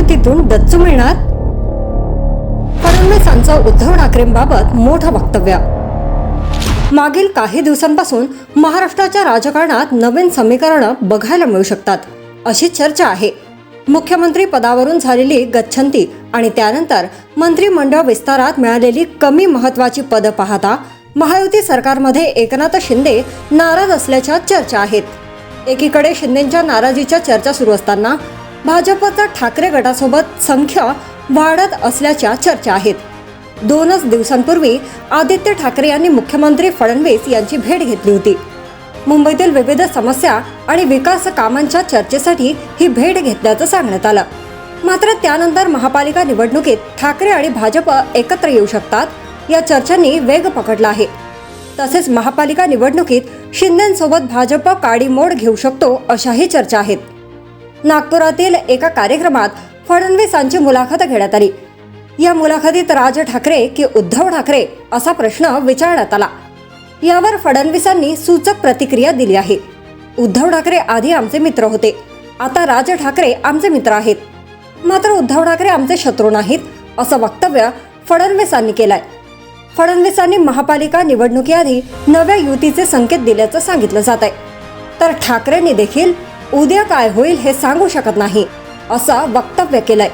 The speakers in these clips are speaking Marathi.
महायुतीतून डच्चू मिळणार? फडणवीसांचं उद्धव ठाकरेंबाबत मोठं वक्तव्य. मागील काही दिवसांपासून महाराष्ट्राच्या राजकारणात नवीन समीकरणं बघायला मिळू शकतात अशी चर्चा आहे. मुख्यमंत्री पदावरून झालेली गच्छंती आणि त्यानंतर मंत्रिमंडळ विस्तारात मिळालेली कमी महत्त्वाची पदं पाहता महायुती सरकारमध्ये एकनाथ शिंदे नाराज असल्याच्या चर्चा आहेत. एकीकडे शिंदेंच्या नाराजीच्या चर्चा सुरू असताना भाजपचा ठाकरे गटासोबत संख्या वाढत असल्याच्या चर्चा आहेत. 2 दिवसांपूर्वी आदित्य ठाकरे यांनी मुख्यमंत्री फडणवीस यांची भेट घेतली होती. मुंबईतील विविध समस्या आणि विकास कामांच्या चर्चेसाठी ही भेट घेतल्याचं सांगण्यात आलं. मात्र त्यानंतर महापालिका निवडणुकीत ठाकरे आणि भाजप एकत्र येऊ शकतात या चर्चांनी वेग पकडला आहे. तसेच महापालिका निवडणुकीत शिंदेंसोबत भाजप काडी मोड घेऊ शकतो अशाही चर्चा आहेत. नागपुरातील एका कार्यक्रमात फडणवीसांची मुलाखत घेण्यात आली. या मुलाखतीत राज ठाकरे की उद्धव ठाकरे असा प्रश्न विचारण्यात आला. यावर फडणवीसांनी सूचक प्रतिक्रिया दिली आहे. उद्धव ठाकरे आधी आमचे मित्र होते, आता राज ठाकरे आमचे मित्र आहेत, मात्र उद्धव ठाकरे आमचे शत्रू नाहीत असं वक्तव्य फडणवीसांनी केलंय. फडणवीसांनी महापालिका निवडणुकीआधी नव्या युतीचे संकेत दिल्याचं सांगितलं जात आहे. तर ठाकरेंनी देखील उद्या काय होईल हे सांगू शकत नाही असं वक्तव्य केलंय.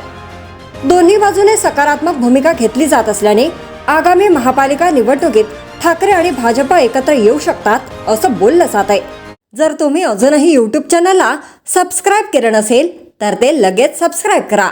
दोन्ही बाजूने सकारात्मक भूमिका घेतली जात असल्याने आगामी महापालिका निवडणुकीत ठाकरे आणि भाजप एकत्र येऊ शकतात असं बोललं जात आहे. जर तुम्ही अजूनही YouTube चॅनलला सबस्क्राईब केलं नसेल तर ते लगेच सबस्क्राईब करा.